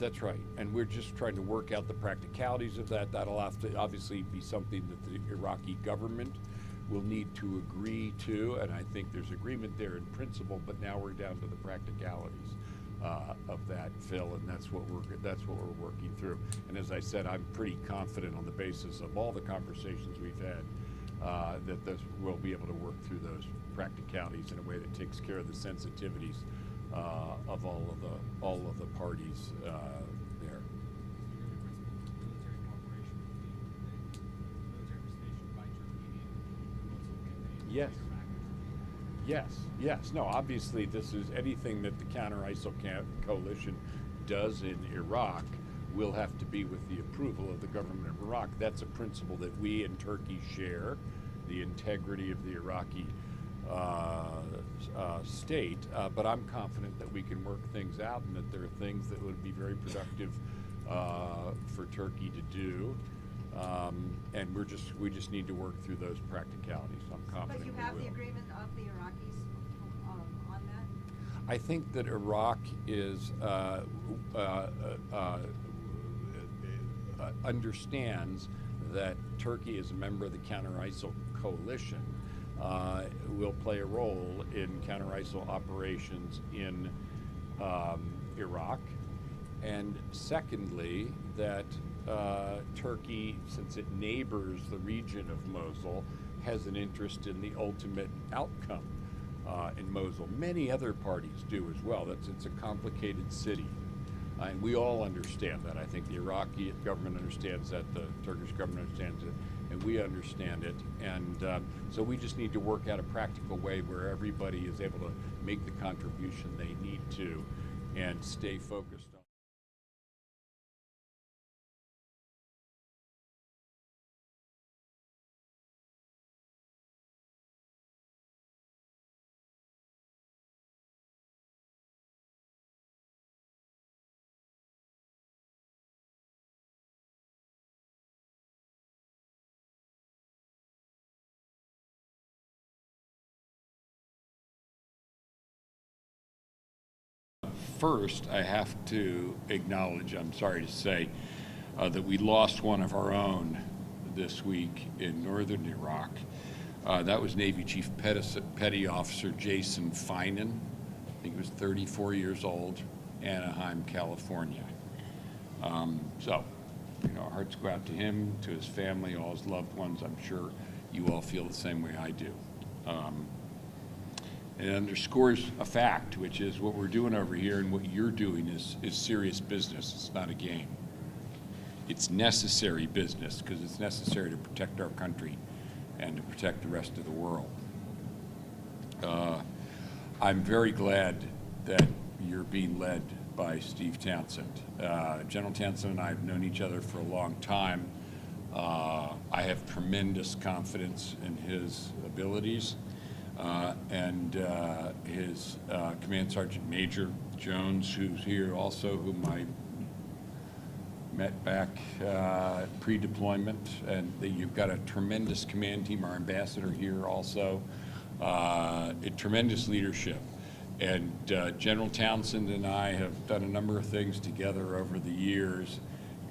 That's right, and we're just trying to work out the practicalities of that. That'll have to obviously be something that the Iraqi government will need to agree to, and I think there's agreement there in principle, but now we're down to the practicalities of that, Phil, and that's what we're working through. And as I said, I'm pretty confident on the basis of all the conversations we've had that we'll be able to work through those practicalities in a way that takes care of the sensitivities of all of the parties there. Yes. Yes. No, obviously this is anything that the counter-ISIL coalition does in Iraq will have to be with the approval of the government of Iraq. That's a principle that we and Turkey share, the integrity of the Iraqi state, but I'm confident that we can work things out and that there are things that would be very productive for Turkey to do. And we just need to work through those practicalities. I'm confident. But you have the agreement of the Iraqis on that? I think that Iraq is understands that Turkey, as a member of the counter-ISIL coalition, will play a role in counter-ISIL operations in Iraq, and secondly, that Turkey, since it neighbors the region of Mosul, has an interest in the ultimate outcome in Mosul. Many other parties do as well. It's a complicated city, and we all understand that. I think the Iraqi government understands that, the Turkish government understands it, and we understand it. And so we just need to work out a practical way where everybody is able to make the contribution they need to and stay focused on. First, I have to acknowledge, I'm sorry to say, that we lost one of our own this week in northern Iraq. That was Navy Chief Petty Officer Jason Finan. I think he was 34 years old, Anaheim, California. So, our hearts go out to him, to his family, all his loved ones. I'm sure you all feel the same way I do. It underscores a fact, which is what we're doing over here and what you're doing is serious business. It's not a game. It's necessary business because it's necessary to protect our country and to protect the rest of the world. I'm very glad that you're being led by Steve Townsend. General Townsend and I have known each other for a long time. I have tremendous confidence in his abilities. And his Command Sergeant Major Jones, who's here also, whom I met back pre-deployment, and you've got a tremendous command team, our ambassador here also, a tremendous leadership. And General Townsend and I have done a number of things together over the years,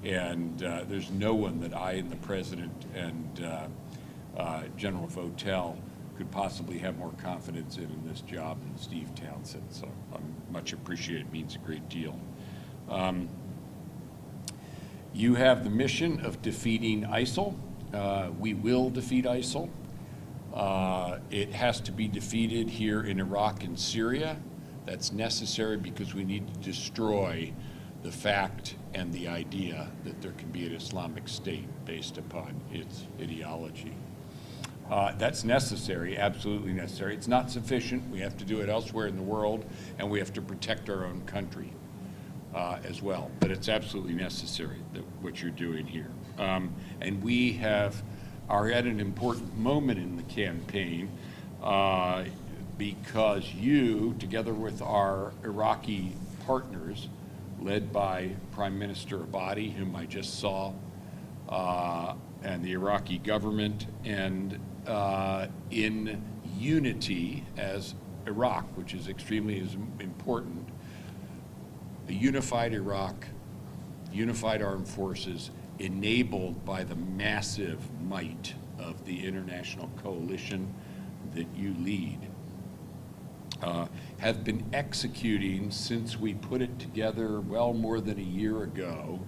and there's no one that I and the President and General Votel could possibly have more confidence in this job than Steve Townsend. So I'm much appreciated. It means a great deal. You have the mission of defeating ISIL. We will defeat ISIL. It has to be defeated here in Iraq and Syria. That's necessary because we need to destroy the fact and the idea that there can be an Islamic State based upon its ideology. That's necessary, absolutely necessary. It's not sufficient. We have to do it elsewhere in the world, and we have to protect our own country as well. But it's absolutely necessary, what you're doing here. And we are at an important moment in the campaign because you, together with our Iraqi partners, led by Prime Minister Abadi, whom I just saw, and the Iraqi government, and in unity as Iraq, which is extremely important, a unified Iraq unified armed forces enabled by the massive might of the international coalition that you lead, have been executing since we put it together well more than a year ago,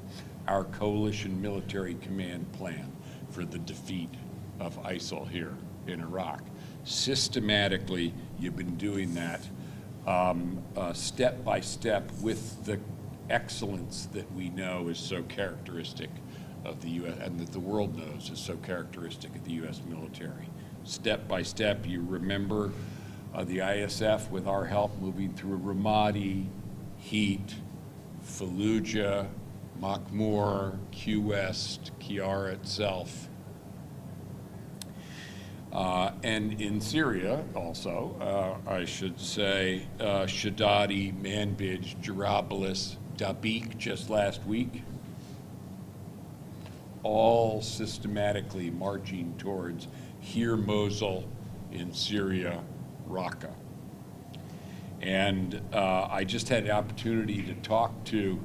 our coalition military command plan for the defeat of ISIL here in Iraq. Systematically, you've been doing that step by step with the excellence that we know is so characteristic of the U.S. and that the world knows is so characteristic of the U.S. military. Step by step, you remember the ISF, with our help, moving through Ramadi, Heat, Fallujah, Makmur, Q West, Kiara itself. And in Syria also, I should say, Shadadi, Manbij, Jarablus, Dabiq just last week, all systematically marching towards here Mosul in Syria, Raqqa. And I just had the opportunity to talk to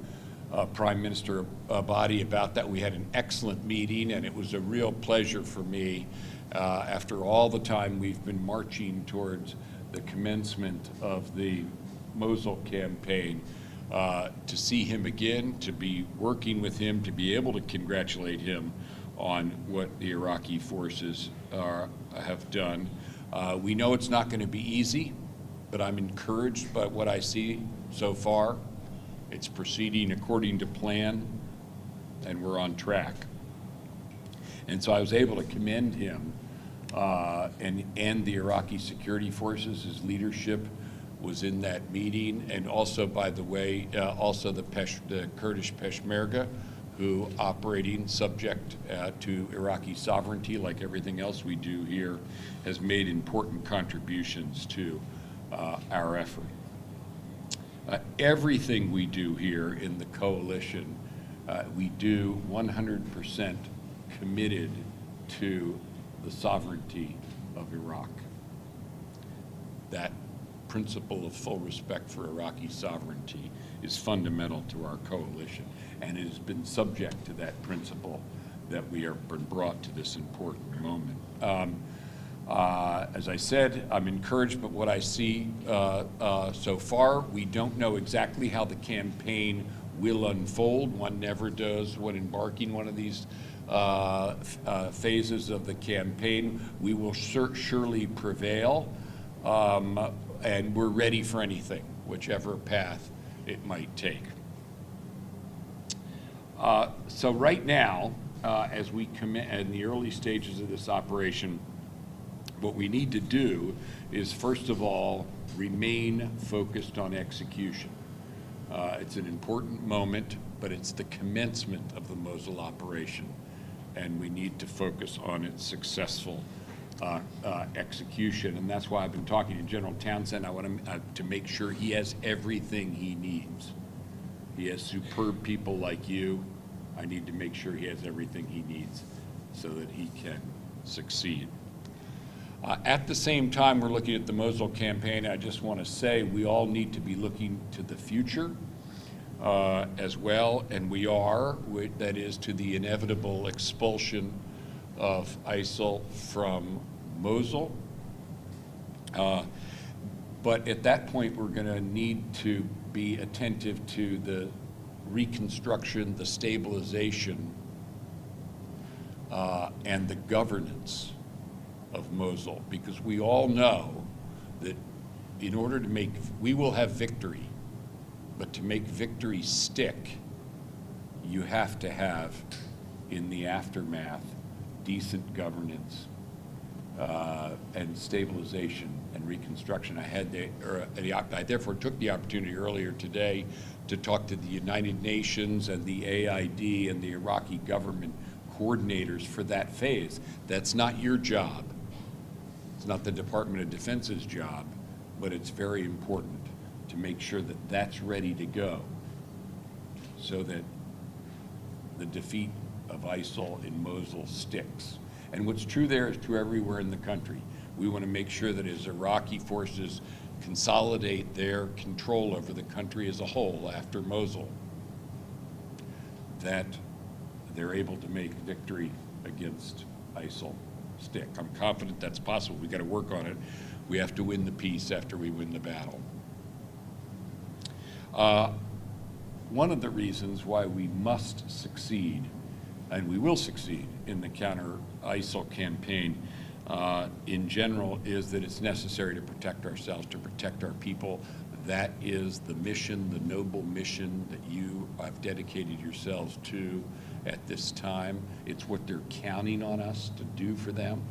Prime Minister Abadi about that. We had an excellent meeting, and it was a real pleasure for me, after all the time we've been marching towards the commencement of the Mosul campaign, to see him again, to be working with him, to be able to congratulate him on what the Iraqi forces have done. We know it's not going to be easy, but I'm encouraged by what I see so far. It's proceeding according to plan, and we're on track. And so I was able to commend him and the Iraqi security forces. His leadership was in that meeting, and also, by the way, also the Kurdish Peshmerga, who, operating subject to Iraqi sovereignty, like everything else we do here, has made important contributions to our effort. Everything we do here in the coalition, we do 100% committed to the sovereignty of Iraq. That principle of full respect for Iraqi sovereignty is fundamental to our coalition, and it has been subject to that principle that we have been brought to this important moment. As I said, I'm encouraged by what I see so far. We don't know exactly how the campaign will unfold. One never does when embarking one of these phases of the campaign. We will surely prevail, and we're ready for anything, whichever path it might take. So right now, as we commit in the early stages of this operation, what we need to do is, first of all, remain focused on execution. It's an important moment, but it's the commencement of the Mosul operation, and we need to focus on its successful execution. And that's why I've been talking to General Townsend. I want him to make sure he has everything he needs. He has superb people like you. I need to make sure he has everything he needs so that he can succeed. At the same time, we're looking at the Mosul campaign. I just want to say we all need to be looking to the future as well, and we are. That is, to the inevitable expulsion of ISIL from Mosul. But at that point, we're going to need to be attentive to the reconstruction, the stabilization, and the governance of Mosul, because we all know that in order to make, we will have victory, but to make victory stick, you have to have, in the aftermath, decent governance and stabilization and reconstruction. I therefore took the opportunity earlier today to talk to the United Nations and the AID and the Iraqi government coordinators for that phase. That's not your job. It's not the Department of Defense's job, but it's very important to make sure that that's ready to go so that the defeat of ISIL in Mosul sticks. And what's true there is true everywhere in the country. We want to make sure that as Iraqi forces consolidate their control over the country as a whole after Mosul, that they're able to make victory against ISIL stick. I'm confident that's possible. We've got to work on it. We have to win the peace after we win the battle. One of the reasons why we must succeed, and we will succeed in the counter-ISIL campaign in general, is that it's necessary to protect ourselves, to protect our people. That is the mission, the noble mission that you have dedicated yourselves to at this time. It's what they're counting on us to do for them.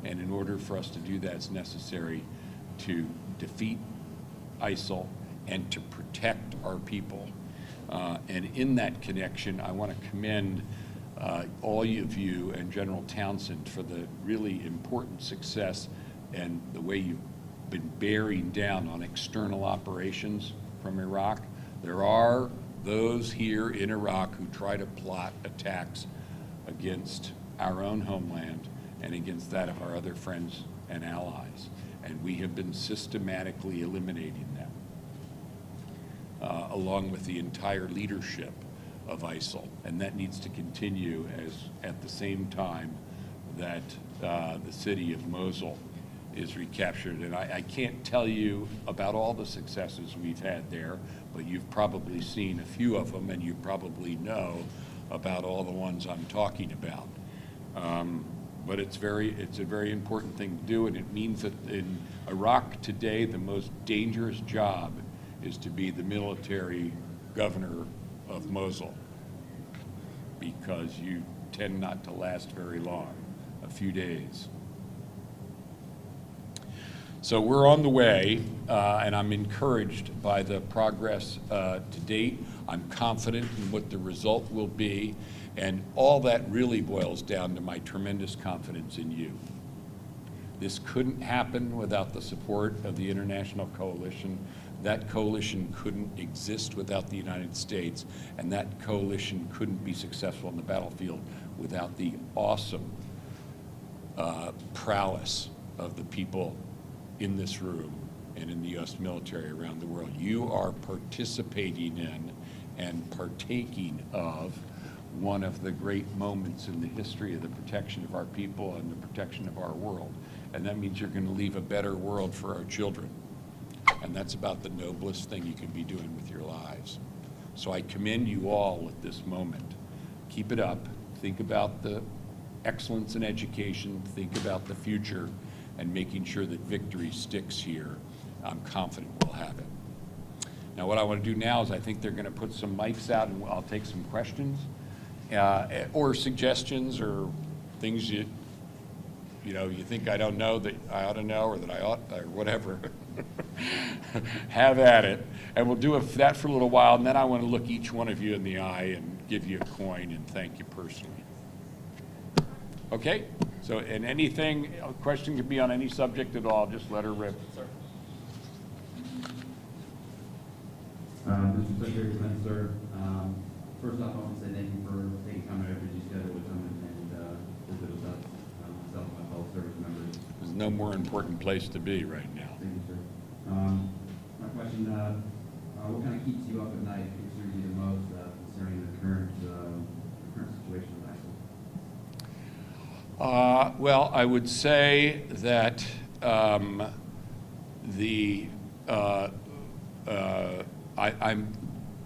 And in order for us to do that, it's necessary to defeat ISIL and to protect our people. And in that connection, I want to commend all of you and General Townsend for the really important success and the way you've been bearing down on external operations from Iraq. There are those here in Iraq who try to plot attacks against our own homeland and against that of our other friends and allies. And we have been systematically eliminating them, along with the entire leadership of ISIL. And that needs to continue as at the same time that the city of Mosul is recaptured. And I can't tell you about all the successes we've had there, but you've probably seen a few of them, and you probably know about all the ones I'm talking about. But it's a very important thing to do, and it means that in Iraq today, the most dangerous job is to be the military governor of Mosul, because you tend not to last very long, a few days. So we're on the way, and I'm encouraged by the progress to date. I'm confident in what the result will be, and all that really boils down to my tremendous confidence in you. This couldn't happen without the support of the international coalition. That coalition couldn't exist without the United States, and that coalition couldn't be successful on the battlefield without the awesome prowess of the people in this room and in the U.S. military around the world. You are participating in and partaking of one of the great moments in the history of the protection of our people and the protection of our world. And that means you're going to leave a better world for our children. And that's about the noblest thing you can be doing with your lives. So I commend you all at this moment. Keep it up. Think about the excellence in education. Think about the future and making sure that victory sticks here. I'm confident we'll have it. Now what I want to do now is I think they're going to put some mics out, and I'll take some questions or suggestions or things you think I don't know that I ought to know, or that I ought, or whatever. Have at it. And we'll do that for a little while, and then I want to look each one of you in the eye and give you a coin and thank you personally. Okay? So, and anything, a question could be on any subject at all, just let her rip. Mr. Secretary, sir. First off, I want to say thank you for taking time out of your busy schedule to come and visit with us, myself and my fellow service members. There's no more important place to be right now. Thank you, sir. My question, what kind of keeps you up at night, concerns you the most concerning the current situation with ISIL? Well, I would say that I'm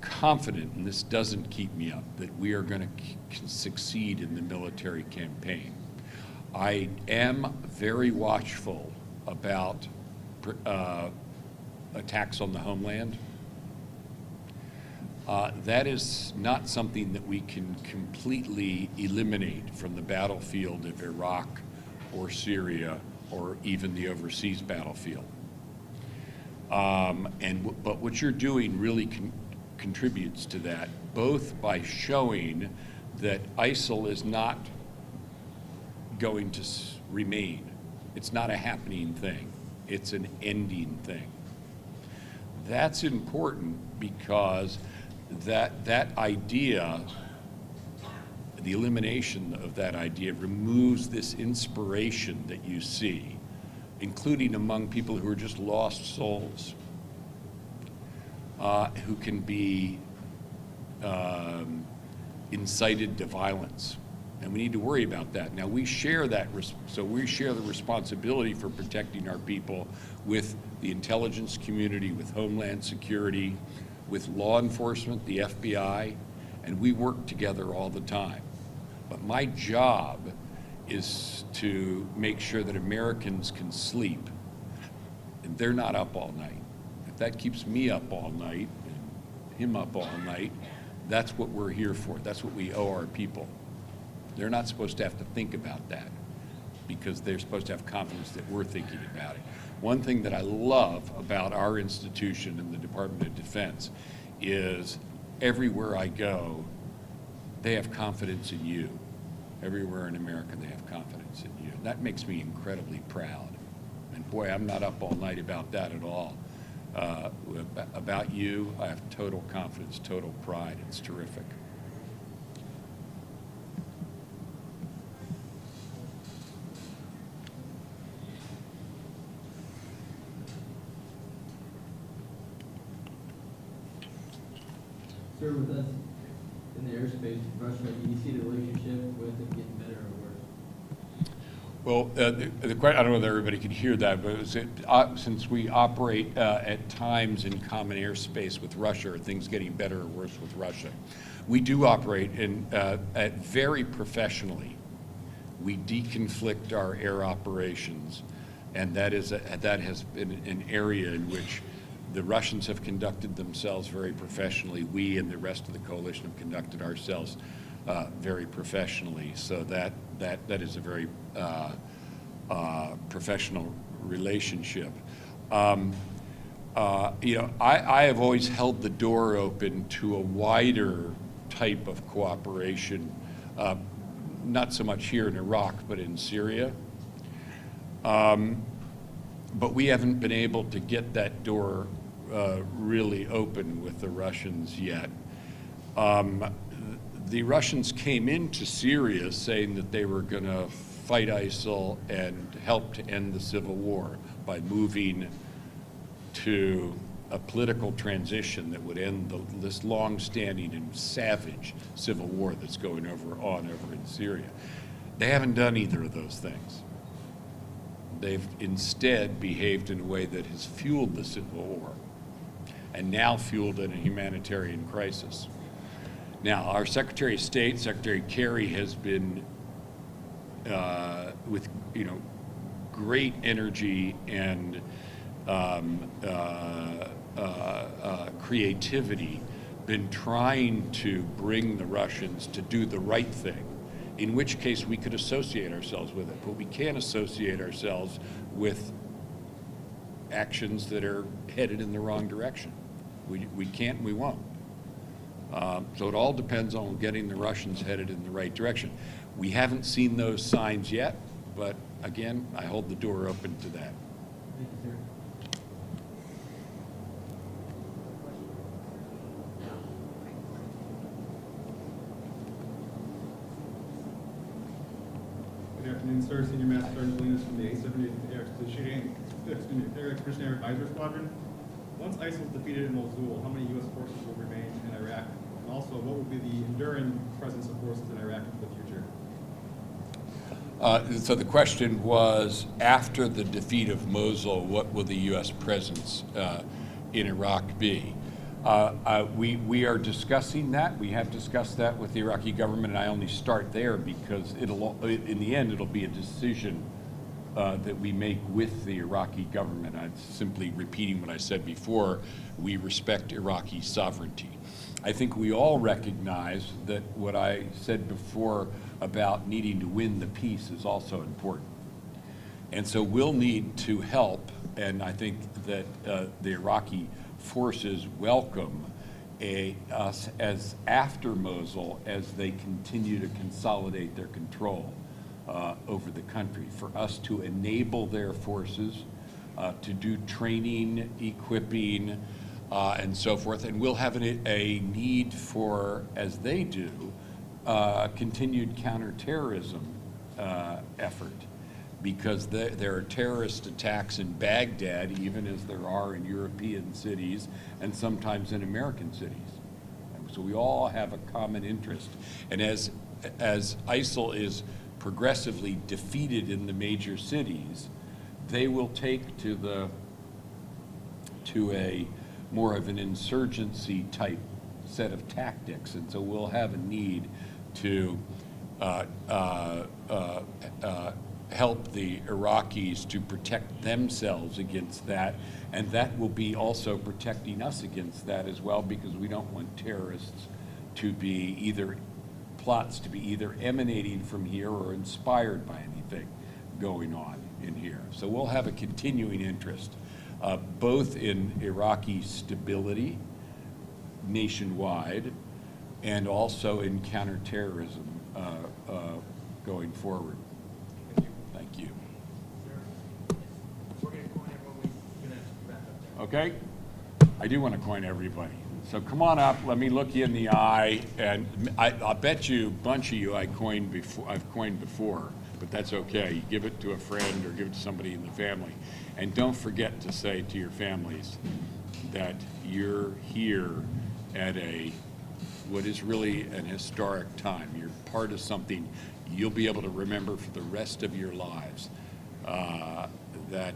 confident, and this doesn't keep me up, that we are going to succeed in the military campaign. I am very watchful about attacks on the homeland. That is not something that we can completely eliminate from the battlefield of Iraq or Syria or even the overseas battlefield. But what you're doing really contributes to that, both by showing that ISIL is not going to remain. It's not a happening thing. It's an ending thing. That's important because that idea, the elimination of that idea, removes this inspiration that you see, including among people who are just lost souls, who can be incited to violence. And we need to worry about that. Now, we share that, so we share the responsibility for protecting our people with the intelligence community, with Homeland Security, with law enforcement, the FBI, and we work together all the time. But my job is to make sure that Americans can sleep, and they're not up all night. If that keeps me up all night, and him up all night, that's what we're here for. That's what we owe our people. They're not supposed to have to think about that because they're supposed to have confidence that we're thinking about it. One thing that I love about our institution in the Department of Defense is everywhere I go, they have confidence in you. Everywhere in America, they have confidence in you. That makes me incredibly proud. And boy, I'm not up all night about that at all. About you, I have total confidence, total pride. It's terrific. Sir, with us in the airspace with Russia, do you see the relationship with it getting better or worse? Well, I don't know if everybody could hear that, but since we operate at times in common airspace with Russia, are things getting better or worse with Russia? We do operate very professionally. We deconflict our air operations, and that has been an area in which the Russians have conducted themselves very professionally. We and the rest of the coalition have conducted ourselves very professionally. So that is a very professional relationship. You know, I have always held the door open to a wider type of cooperation, not so much here in Iraq, but in Syria. But we haven't been able to get that door really open with the Russians yet. The Russians came into Syria saying that they were going to fight ISIL and help to end the civil war by moving to a political transition that would end this long-standing and savage civil war that's going on over in Syria. They haven't done either of those things. They've instead behaved in a way that has fueled the civil war and now fueled in a humanitarian crisis. Now, our Secretary of State, Secretary Kerry, has been with great energy and creativity, been trying to bring the Russians to do the right thing, in which case we could associate ourselves with it, but we can't associate ourselves with actions that are headed in the wrong direction. We can't and we won't. So it all depends on getting the Russians headed in the right direction. We haven't seen those signs yet, but again, I hold the door open to that. Thank you, sir. Good afternoon, sir. Senior Master Sergeant Salinas from the 870th Air Expeditionary Advisor Squadron. Once ISIL is defeated in Mosul, how many U.S. forces will remain in Iraq? And also, what will be the enduring presence of forces in Iraq into the future? So the question was, after the defeat of Mosul, what will the U.S. presence in Iraq be? We are discussing that. We have discussed that with the Iraqi government, and I only start there because in the end, it'll be a decision that we make with the Iraqi government. I'm simply repeating what I said before. We respect Iraqi sovereignty. I think we all recognize that what I said before about needing to win the peace is also important. And so we'll need to help, and I think that the Iraqi forces welcome us as after Mosul as they continue to consolidate their control over the country, for us to enable their forces to do training, equipping, and so forth. And we'll have a need for, as they do, continued counterterrorism effort, because there are terrorist attacks in Baghdad, even as there are in European cities and sometimes in American cities. So we all have a common interest. And as ISIL is progressively defeated in the major cities, they will take to a more of an insurgency type set of tactics, and so we'll have a need to help the Iraqis to protect themselves against that, and that will be also protecting us against that as well, because we don't want terrorists to be plots to be either emanating from here or inspired by anything going on in here. So we'll have a continuing interest, both in Iraqi stability nationwide and also in counterterrorism going forward. Thank you. We're going to coin everyone. We're going to wrap up there. Okay? I do want to coin everybody. So come on up, let me look you in the eye, and I'll bet you a bunch of you I've coined before, but that's okay. You give it to a friend or give it to somebody in the family. And don't forget to say to your families that you're here at what is really an historic time. You're part of something you'll be able to remember for the rest of your lives that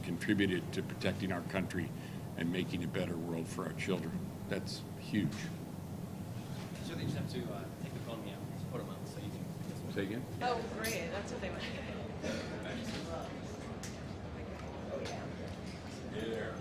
contributed to protecting our country and making a better world for our children. That's huge. So they just have to take the phone out, just put them on so you can. Say again? Oh, great. That's what they want. Hey there.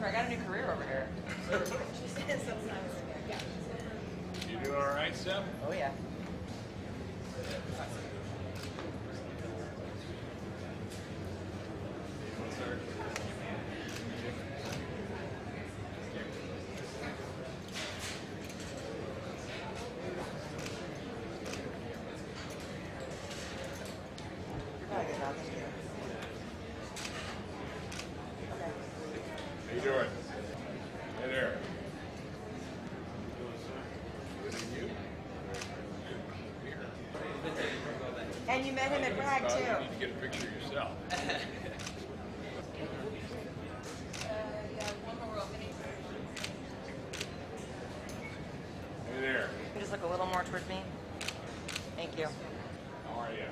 I got a new career over here. You doing all right, Seb? Oh, yeah. How you doing? Hey there. And you met him at Bragg, You too. need to get a picture of yourself. Hey there. You can just look a little more towards me. Thank you. How are you?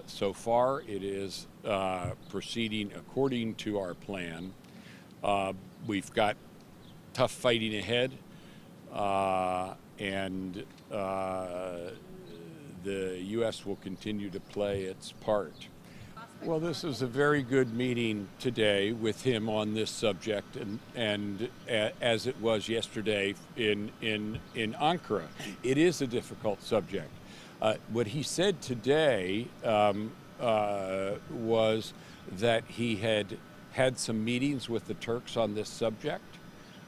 So far, it is proceeding according to our plan. We've got tough fighting ahead, and the U.S. will continue to play its part. Well, this is a very good meeting today with him on this subject, and as it was yesterday in Ankara. It is a difficult subject. What he said today was that he had some meetings with the Turks on this subject,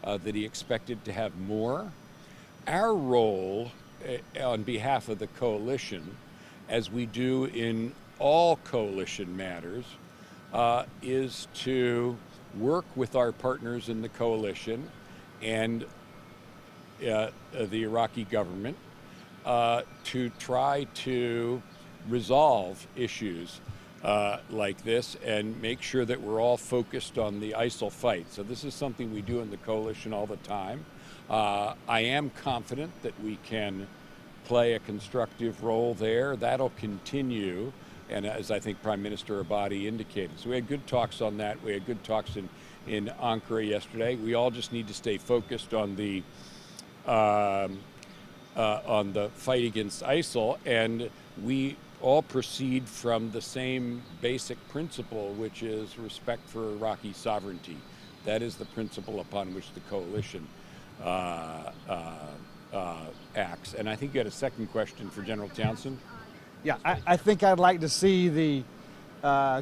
that he expected to have more. Our role on behalf of the coalition, as we do in all coalition matters, is to work with our partners in the coalition and the Iraqi government to try to resolve issues like this and make sure that we're all focused on the ISIL fight. So this is something we do in the coalition all the time. I am confident that we can play a constructive role there. That'll continue, and as I think Prime Minister Abadi indicated. So we had good talks on that. We had good talks in Ankara yesterday. We all just need to stay focused on the fight against ISIL, and we all proceed from the same basic principle, which is respect for Iraqi sovereignty. That is the principle upon which the coalition acts. And I think you had a second question for General Townsend. Yeah, I think I'd like to see the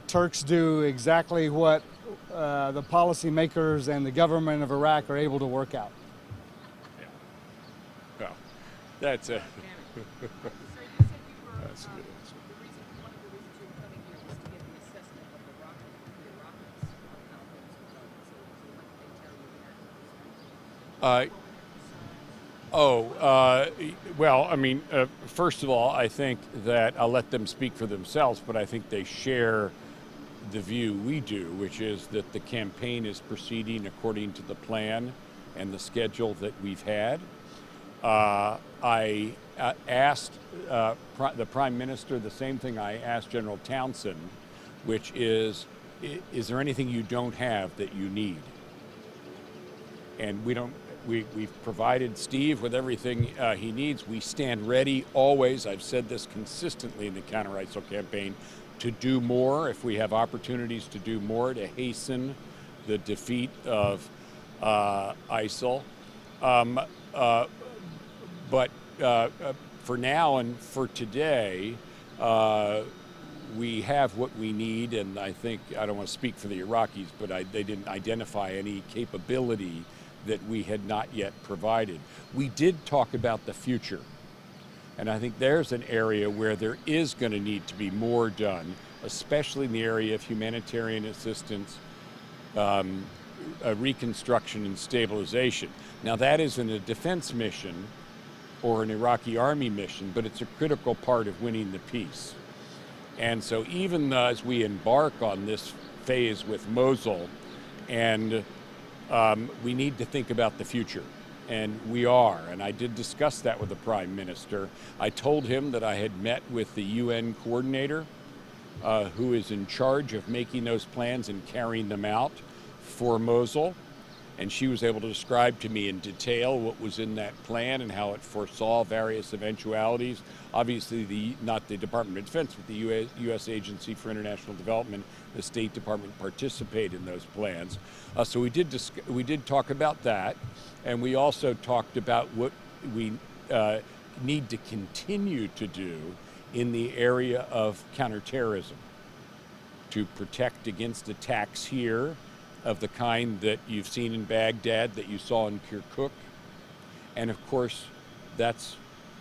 Turks do exactly what the policymakers and the government of Iraq are able to work out. Yeah. Well, that's a... That's good. One of the reasons you were coming here was to get the assessment of the Iraqis on how things were going. So what did they tell you that? Well, I mean, first of all, I think that I'll let them speak for themselves, but I think they share the view we do, which is that the campaign is proceeding according to the plan and the schedule that we've had. I asked the Prime Minister the same thing I asked General Townsend, which is there anything you don't have that you need? And we've provided Steve with everything he needs. We stand ready always, I've said this consistently in the counter-ISIL campaign, to do more if we have opportunities to do more to hasten the defeat of ISIL. But for now and for today, we have what we need, and I think, I don't want to speak for the Iraqis, but they didn't identify any capability that we had not yet provided. We did talk about the future, and I think there's an area where there is going to need to be more done, especially in the area of humanitarian assistance, reconstruction and stabilization. Now that isn't a defense mission or an Iraqi army mission, but it's a critical part of winning the peace. And so even as we embark on this phase with Mosul, and we need to think about the future, and we are, and I did discuss that with the Prime Minister. I told him that I had met with the UN coordinator, who is in charge of making those plans and carrying them out for Mosul, and she was able to describe to me in detail what was in that plan and how it foresaw various eventualities. Obviously, not the Department of Defense, but the U.S. Agency for International Development, the State Department, participate in those plans. So we did talk about that, and we also talked about what we need to continue to do in the area of counterterrorism to protect against attacks here of the kind that you've seen in Baghdad, that you saw in Kirkuk. And of course, that's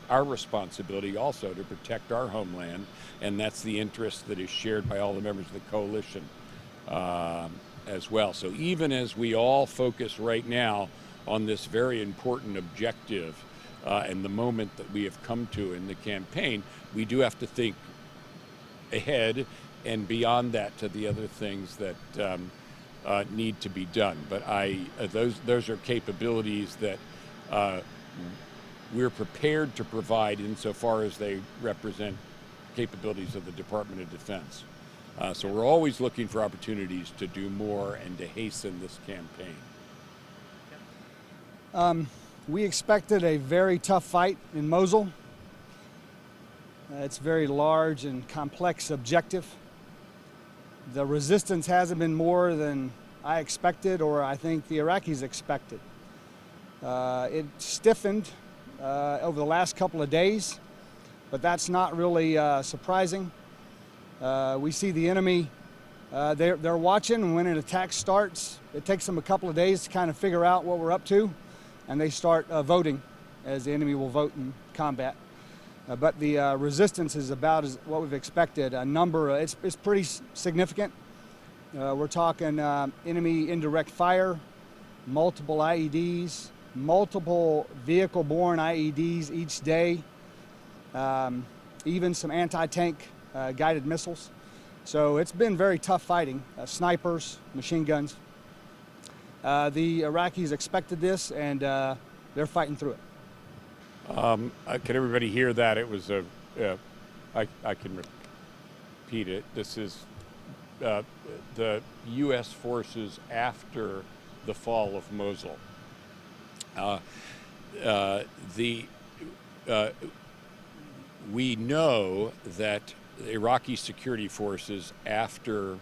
our responsibility also to protect our homeland, and that's the interest that is shared by all the members of the coalition as well. So even as we all focus right now on this very important objective and the moment that we have come to in the campaign, we do have to think ahead and beyond that to the other things that need to be done. But those are capabilities that we're prepared to provide insofar as they represent capabilities of the Department of Defense. So we're always looking for opportunities to do more and to hasten this campaign. We expected a very tough fight in Mosul. It's a very large and complex objective. The resistance hasn't been more than I expected, or I think the Iraqis expected. It stiffened over the last couple of days, but that's not really surprising. We see the enemy, they're watching when an attack starts. It takes them a couple of days to kind of figure out what we're up to, and they start voting, as the enemy will vote in combat. But the resistance is about as what we've expected. A number, it's pretty significant. We're talking enemy indirect fire, multiple IEDs, multiple vehicle-borne IEDs each day, even some anti-tank guided missiles. So it's been very tough fighting, snipers, machine guns. The Iraqis expected this, and they're fighting through it. Can everybody hear that? It was I can repeat it. This is the U.S. forces after the fall of Mosul. We know that the Iraqi security forces after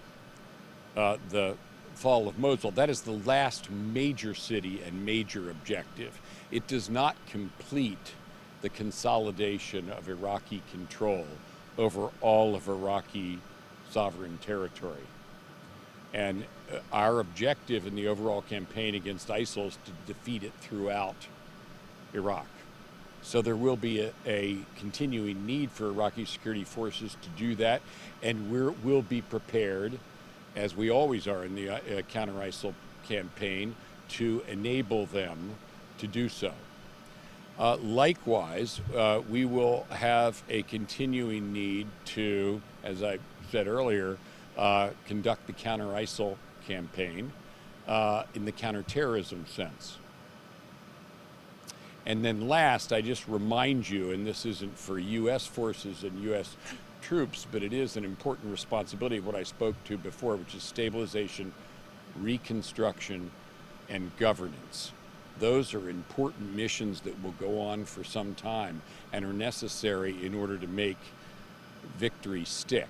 the fall of Mosul, that is the last major city and major objective. It does not complete the consolidation of Iraqi control over all of Iraqi sovereign territory. And our objective in the overall campaign against ISIL is to defeat it throughout Iraq. So there will be a continuing need for Iraqi security forces to do that, and we'll be prepared, as we always are in the counter-ISIL campaign, to enable them to do so. Likewise, we will have a continuing need to, as I said earlier, conduct the counter-ISIL campaign in the counterterrorism sense. And then last, I just remind you, and this isn't for U.S. forces and U.S. troops, but it is an important responsibility of what I spoke to before, which is stabilization, reconstruction, and governance. Those are important missions that will go on for some time and are necessary in order to make victory stick.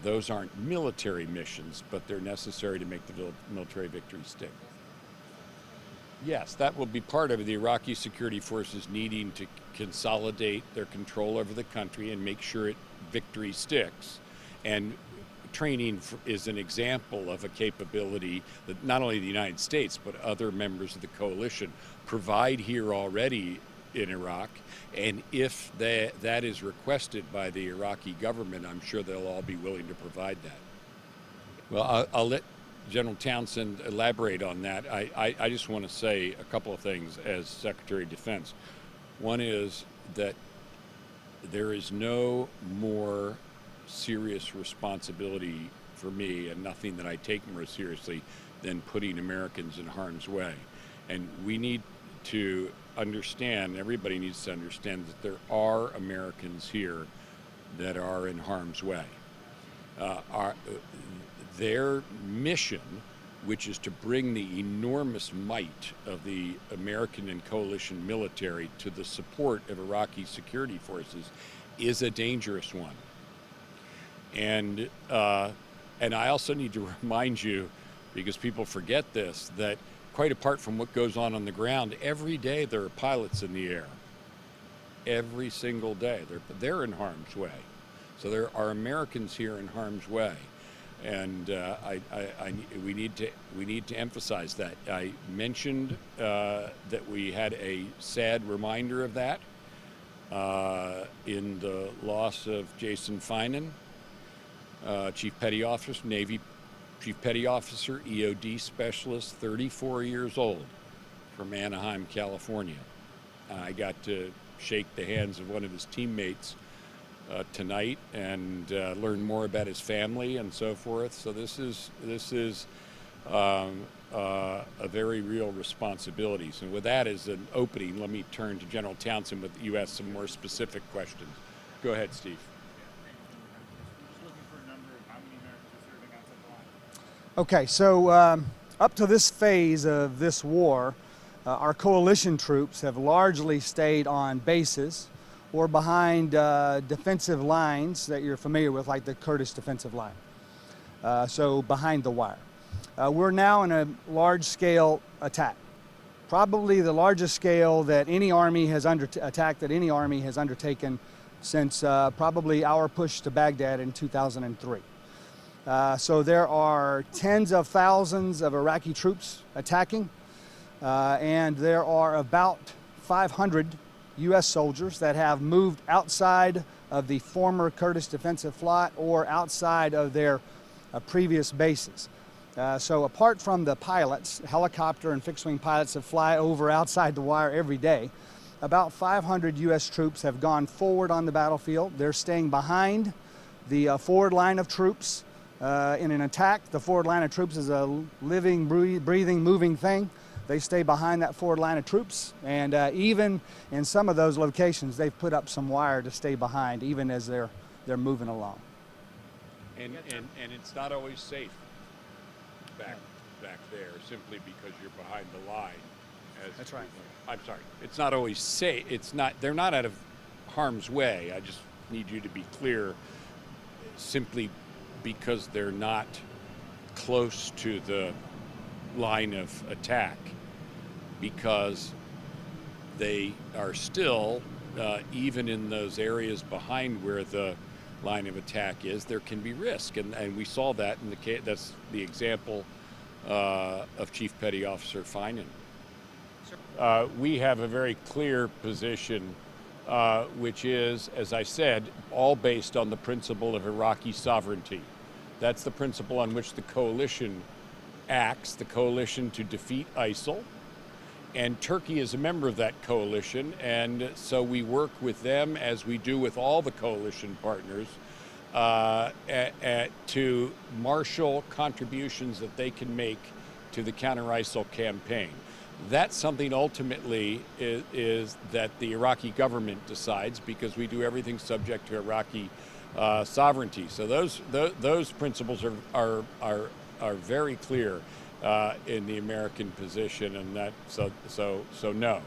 Those aren't military missions, but they're necessary to make the military victory stick. Yes, that will be part of the Iraqi security forces needing to consolidate their control over the country and make sure victory sticks. And training is an example of a capability that not only the United States, but other members of the coalition provide here already in Iraq. And if that is requested by the Iraqi government, I'm sure they'll all be willing to provide that. Well, I'll let General Townsend elaborate on that. I just want to say a couple of things as Secretary of Defense. One is that there is no more serious responsibility for me, and nothing that I take more seriously, than putting Americans in harm's way. And we need to understand, everybody needs to understand, that there are Americans here that are in harm's way. Their mission, which is to bring the enormous might of the American and coalition military to the support of Iraqi security forces, is a dangerous one. And I also need to remind you, because people forget this, that quite apart from what goes on the ground, every day there are pilots in the air. Every single day. They're in harm's way. So there are Americans here in harm's way. And we need to emphasize that. I mentioned that we had a sad reminder of that in the loss of Jason Finan, Chief Petty Officer, Navy Chief Petty Officer, EOD Specialist, 34 years old, from Anaheim, California. I got to shake the hands of one of his teammates tonight and learn more about his family and so forth. So this is a very real responsibility. So with that as an opening, let me turn to General Townsend with you ask some more specific questions. Go ahead, Steve. Okay, so up to this phase of this war, our coalition troops have largely stayed on bases or behind defensive lines that you're familiar with, like the Kurdish defensive line, so behind the wire. We're now in a large-scale attack, probably the largest scale that any army has undertaken since probably our push to Baghdad in 2003. So there are tens of thousands of Iraqi troops attacking, and there are about 500 U.S. soldiers that have moved outside of the former Kurdish defensive front or outside of their previous bases. So apart from the pilots, helicopter and fixed-wing pilots that fly over outside the wire every day, about 500 U.S. troops have gone forward on the battlefield. They're staying behind the forward line of troops in an attack. The forward line of troops is a living, breathing, moving thing. They stay behind that forward line of troops, and even in some of those locations, they've put up some wire to stay behind, even as they're moving along. And it's not always safe back there, simply because you're behind the line. That's right. I'm sorry. It's not always safe. They're not out of harm's way. I just need you to be clear, simply because they're not close to the line of attack, because they are still, even in those areas behind where the line of attack is, there can be risk, and we saw that in the case. That's the example of Chief Petty Officer Finan. We have a very clear position, which is, as I said, all based on the principle of Iraqi sovereignty. That's the principle on which the coalition acts, the coalition to defeat ISIL. And Turkey is a member of that coalition, and so we work with them, as we do with all the coalition partners, to marshal contributions that they can make to the counter-ISIL campaign. That's something ultimately is that the Iraqi government decides, because we do everything subject to Iraqi sovereignty. So those principles are very clear in the American position, and that so no.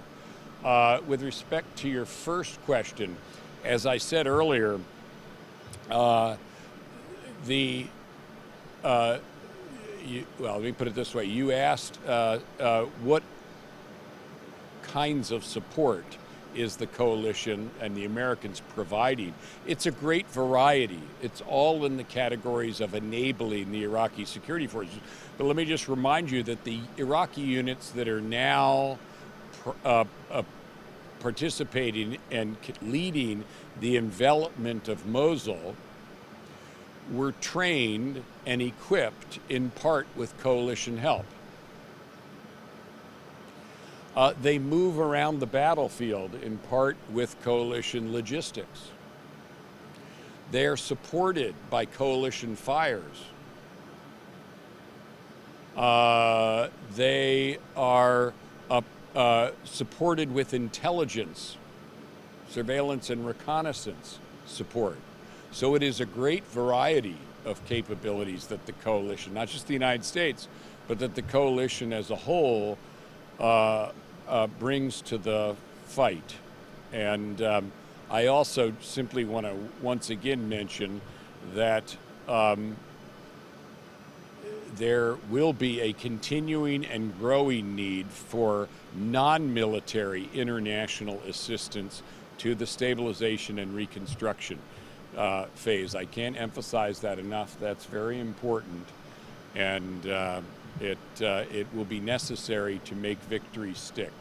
With respect to your first question, as I said earlier, well, let me put it this way. You asked what kinds of support is the coalition and the Americans providing. It's a great variety. It's all in the categories of enabling the Iraqi security forces. But let me just remind you that the Iraqi units that are now participating and leading the envelopment of Mosul were trained and equipped in part with coalition help. They move around the battlefield in part with coalition logistics. They are supported by coalition fires. They are supported with intelligence, surveillance, and reconnaissance support. So it is a great variety of capabilities that the coalition, not just the United States, but that the coalition as a whole brings to the fight. And I also simply want to once again mention that there will be a continuing and growing need for non-military international assistance to the stabilization and reconstruction phase. I can't emphasize that enough. That's very important, and it will be necessary to make victory stick.